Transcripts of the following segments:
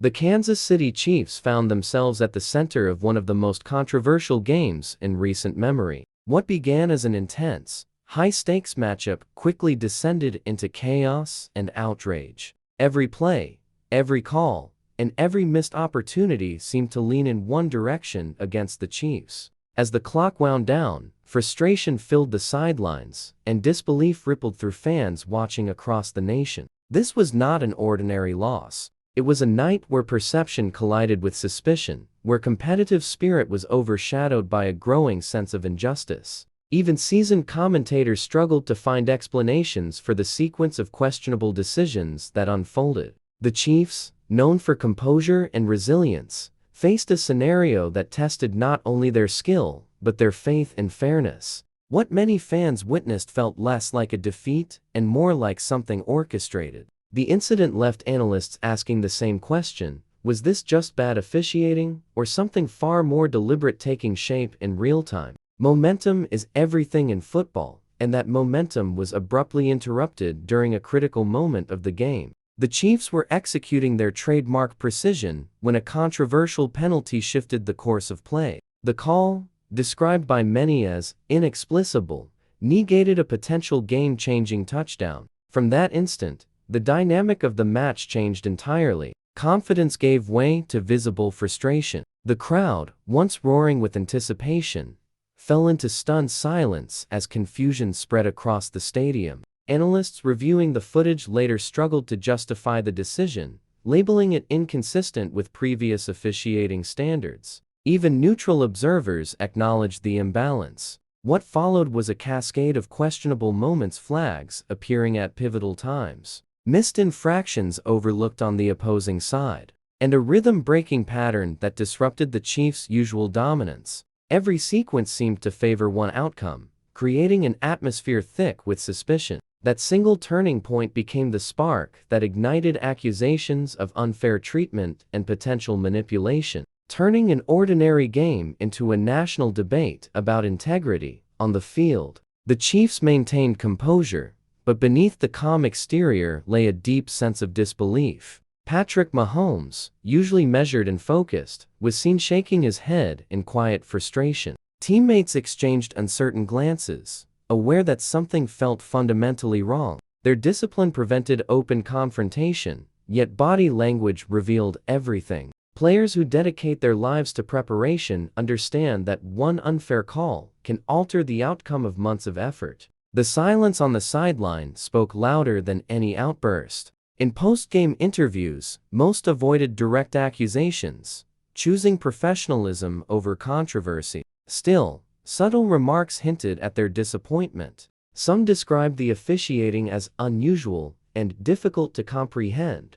The Kansas City Chiefs found themselves at the center of one of the most controversial games in recent memory. What began as an intense, high-stakes matchup quickly descended into chaos and outrage. Every play, every call, and every missed opportunity seemed to lean in one direction against the Chiefs. As the clock wound down, frustration filled the sidelines, and disbelief rippled through fans watching across the nation. This was not an ordinary loss. It was a night where perception collided with suspicion, where competitive spirit was overshadowed by a growing sense of injustice. Even seasoned commentators struggled to find explanations for the sequence of questionable decisions that unfolded. The Chiefs, known for composure and resilience, faced a scenario that tested not only their skill, but their faith and fairness. What many fans witnessed felt less like a defeat and more like something orchestrated. The incident left analysts asking the same question: was this just bad officiating, or something far more deliberate taking shape in real time? Momentum is everything in football, and that momentum was abruptly interrupted during a critical moment of the game. The Chiefs were executing their trademark precision when a controversial penalty shifted the course of play. The call, described by many as inexplicable, negated a potential game-changing touchdown. From that instant, the dynamic of the match changed entirely. Confidence gave way to visible frustration. The crowd, once roaring with anticipation, fell into stunned silence as confusion spread across the stadium. Analysts reviewing the footage later struggled to justify the decision, labeling it inconsistent with previous officiating standards. Even neutral observers acknowledged the imbalance. What followed was a cascade of questionable moments, flags appearing at pivotal times, missed infractions overlooked on the opposing side, and a rhythm-breaking pattern that disrupted the Chiefs' usual dominance. Every sequence seemed to favor one outcome, creating an atmosphere thick with suspicion. That single turning point became the spark that ignited accusations of unfair treatment and potential manipulation, turning an ordinary game into a national debate about integrity. On the field, the Chiefs maintained composure, but beneath the calm exterior lay a deep sense of disbelief. Patrick Mahomes, usually measured and focused, was seen shaking his head in quiet frustration. Teammates exchanged uncertain glances, aware that something felt fundamentally wrong. Their discipline prevented open confrontation, yet body language revealed everything. Players who dedicate their lives to preparation understand that one unfair call can alter the outcome of months of effort. The silence on the sideline spoke louder than any outburst. In post-game interviews, most avoided direct accusations, choosing professionalism over controversy. Still, subtle remarks hinted at their disappointment. Some described the officiating as unusual and difficult to comprehend.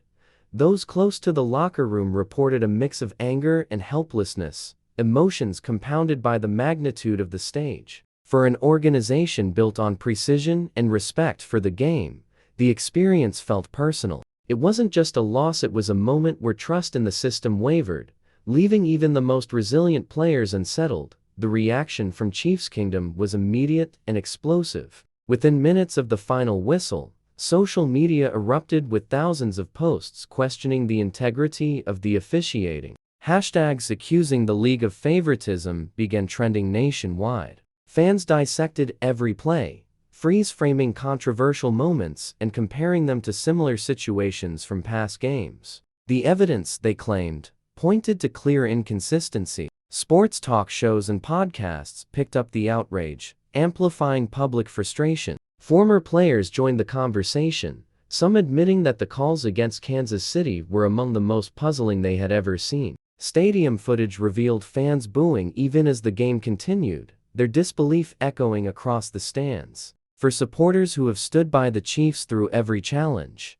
Those close to the locker room reported a mix of anger and helplessness, emotions compounded by the magnitude of the stage. For an organization built on precision and respect for the game, the experience felt personal. It wasn't just a loss, it was a moment where trust in the system wavered, leaving even the most resilient players unsettled. The reaction from Chiefs Kingdom was immediate and explosive. Within minutes of the final whistle, social media erupted with thousands of posts questioning the integrity of the officiating. Hashtags accusing the league of favoritism began trending nationwide. Fans dissected every play, freeze-framing controversial moments and comparing them to similar situations from past games. The evidence, they claimed, pointed to clear inconsistency. Sports talk shows and podcasts picked up the outrage, amplifying public frustration. Former players joined the conversation, some admitting that the calls against Kansas City were among the most puzzling they had ever seen. Stadium footage revealed fans booing even as the game continued, their disbelief echoing across the stands. For supporters who have stood by the Chiefs through every challenge,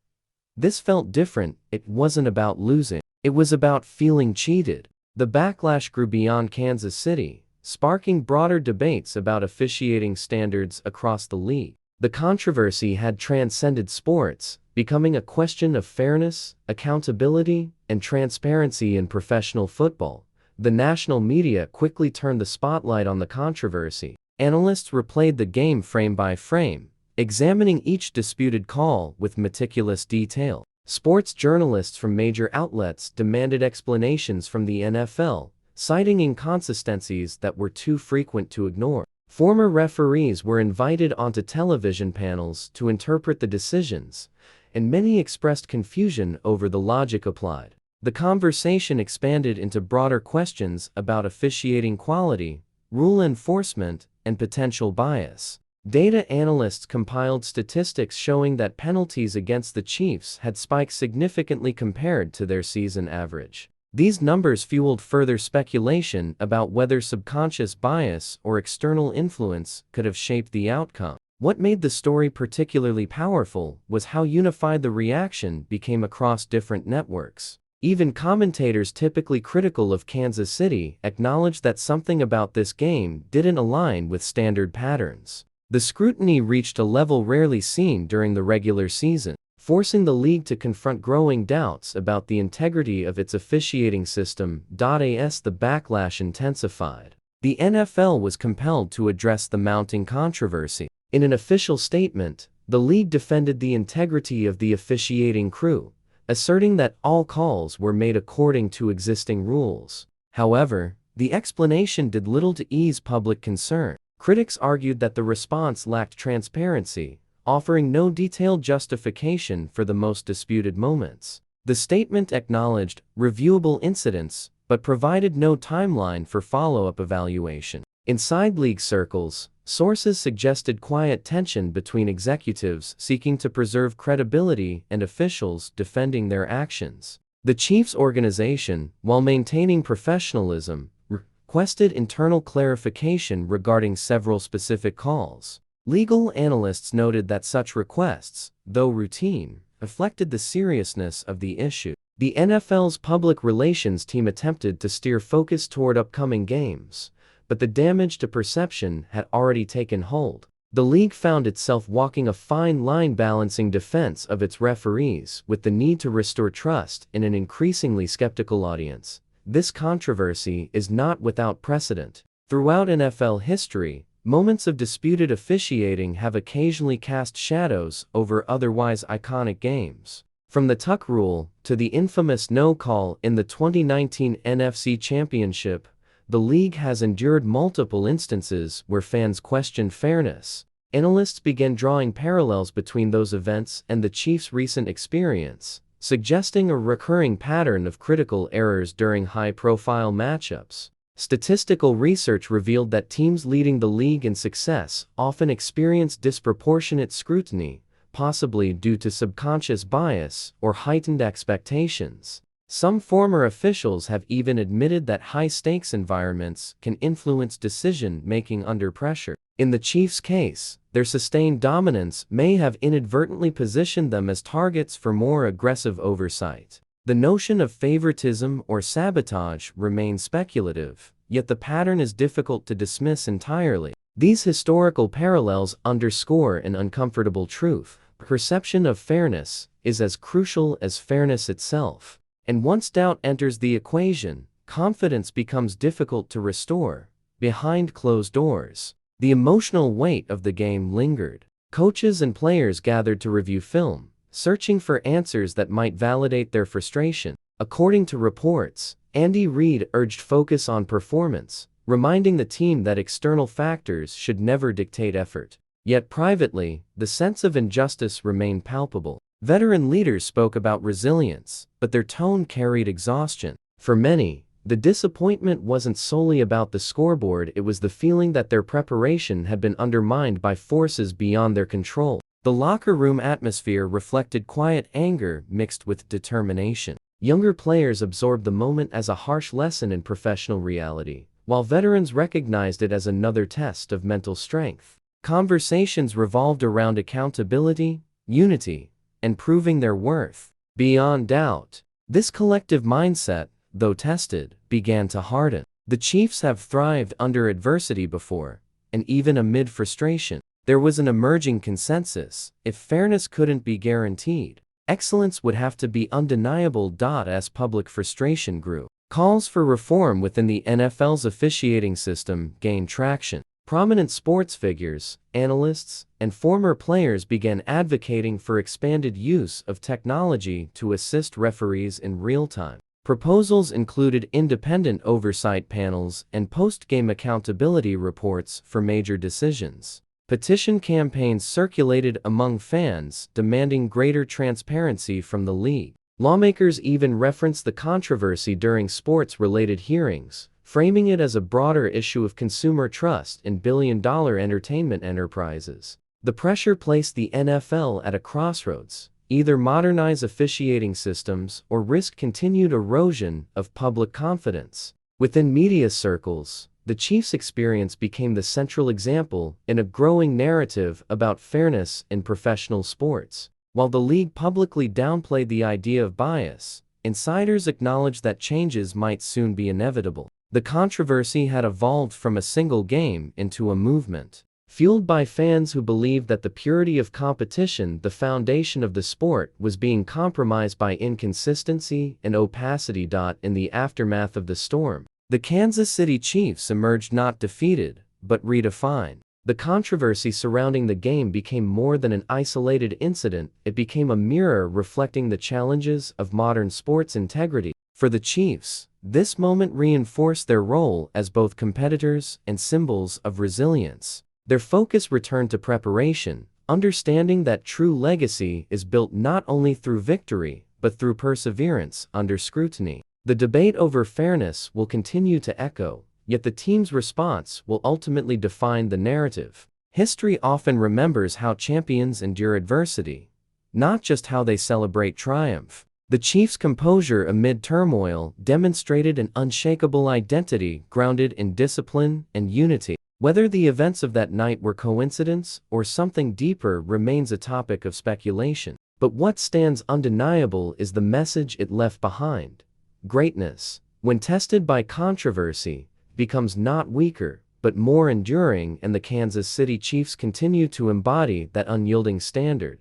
this felt different. It wasn't about losing, it was about feeling cheated. The backlash grew beyond Kansas City, sparking broader debates about officiating standards across the league. The controversy had transcended sports, becoming a question of fairness, accountability, and transparency in professional football. The national media quickly turned the spotlight on the controversy. Analysts replayed the game frame by frame, examining each disputed call with meticulous detail. Sports journalists from major outlets demanded explanations from the NFL, citing inconsistencies that were too frequent to ignore. Former referees were invited onto television panels to interpret the decisions, and many expressed confusion over the logic applied. The conversation expanded into broader questions about officiating quality, rule enforcement, and potential bias. Data analysts compiled statistics showing that penalties against the Chiefs had spiked significantly compared to their season average. These numbers fueled further speculation about whether subconscious bias or external influence could have shaped the outcome. What made the story particularly powerful was how unified the reaction became across different networks. Even commentators typically critical of Kansas City acknowledged that something about this game didn't align with standard patterns. The scrutiny reached a level rarely seen during the regular season, forcing the league to confront growing doubts about the integrity of its officiating system. As the backlash intensified, the NFL was compelled to address the mounting controversy. In an official statement, the league defended the integrity of the officiating crew, asserting that all calls were made according to existing rules. However, the explanation did little to ease public concern. Critics argued that the response lacked transparency, offering no detailed justification for the most disputed moments. The statement acknowledged reviewable incidents, but provided no timeline for follow-up evaluation. Inside league circles, sources suggested quiet tension between executives seeking to preserve credibility and officials defending their actions. The Chiefs organization, while maintaining professionalism, requested internal clarification regarding several specific calls. Legal analysts noted that such requests, though routine, reflected the seriousness of the issue. The NFL's public relations team attempted to steer focus toward upcoming games, but the damage to perception had already taken hold. The league found itself walking a fine line balancing defense of its referees with the need to restore trust in an increasingly skeptical audience. This controversy is not without precedent. Throughout NFL history, moments of disputed officiating have occasionally cast shadows over otherwise iconic games. From the tuck rule to the infamous no call in the 2019 NFC Championship, the league has endured multiple instances where fans questioned fairness. Analysts began drawing parallels between those events and the Chiefs' recent experience, suggesting a recurring pattern of critical errors during high-profile matchups. Statistical research revealed that teams leading the league in success often experience disproportionate scrutiny, possibly due to subconscious bias or heightened expectations. Some former officials have even admitted that high-stakes environments can influence decision-making under pressure. In the Chiefs' case, their sustained dominance may have inadvertently positioned them as targets for more aggressive oversight. The notion of favoritism or sabotage remains speculative, yet the pattern is difficult to dismiss entirely. These historical parallels underscore an uncomfortable truth. Perception of fairness is as crucial as fairness itself. And once doubt enters the equation, confidence becomes difficult to restore. Behind closed doors, the emotional weight of the game lingered. Coaches and players gathered to review film, searching for answers that might validate their frustration. According to reports, Andy Reid urged focus on performance, reminding the team that external factors should never dictate effort. Yet privately, the sense of injustice remained palpable. Veteran leaders spoke about resilience, but their tone carried exhaustion. For many, the disappointment wasn't solely about the scoreboard, it was the feeling that their preparation had been undermined by forces beyond their control. The locker room atmosphere reflected quiet anger mixed with determination. Younger players absorbed the moment as a harsh lesson in professional reality, while veterans recognized it as another test of mental strength. Conversations revolved around accountability, unity, and proving their worth. Beyond doubt, this collective mindset, though tested, began to harden. The Chiefs have thrived under adversity before, and even amid frustration, there was an emerging consensus: if fairness couldn't be guaranteed, excellence would have to be undeniable. As public frustration grew, calls for reform within the NFL's officiating system gained traction. Prominent sports figures, analysts, and former players began advocating for expanded use of technology to assist referees in real time. Proposals included independent oversight panels and post-game accountability reports for major decisions. Petition campaigns circulated among fans demanding greater transparency from the league. Lawmakers even referenced the controversy during sports-related hearings, framing it as a broader issue of consumer trust in billion-dollar entertainment enterprises. The pressure placed the NFL at a crossroads: either modernize officiating systems or risk continued erosion of public confidence. Within media circles, the Chiefs' experience became the central example in a growing narrative about fairness in professional sports. While the league publicly downplayed the idea of bias, insiders acknowledged that changes might soon be inevitable. The controversy had evolved from a single game into a movement, fueled by fans who believed that the purity of competition, the foundation of the sport, was being compromised by inconsistency and opacity. In the aftermath of the storm, the Kansas City Chiefs emerged not defeated, but redefined. The controversy surrounding the game became more than an isolated incident; it became a mirror reflecting the challenges of modern sports integrity. For the Chiefs, this moment reinforced their role as both competitors and symbols of resilience. Their focus returned to preparation, understanding that true legacy is built not only through victory, but through perseverance under scrutiny. The debate over fairness will continue to echo, yet the team's response will ultimately define the narrative. History often remembers how champions endure adversity, not just how they celebrate triumph. The Chiefs' composure amid turmoil demonstrated an unshakable identity grounded in discipline and unity. Whether the events of that night were coincidence or something deeper remains a topic of speculation. But what stands undeniable is the message it left behind. Greatness, when tested by controversy, becomes not weaker, but more enduring, and the Kansas City Chiefs continue to embody that unyielding standard.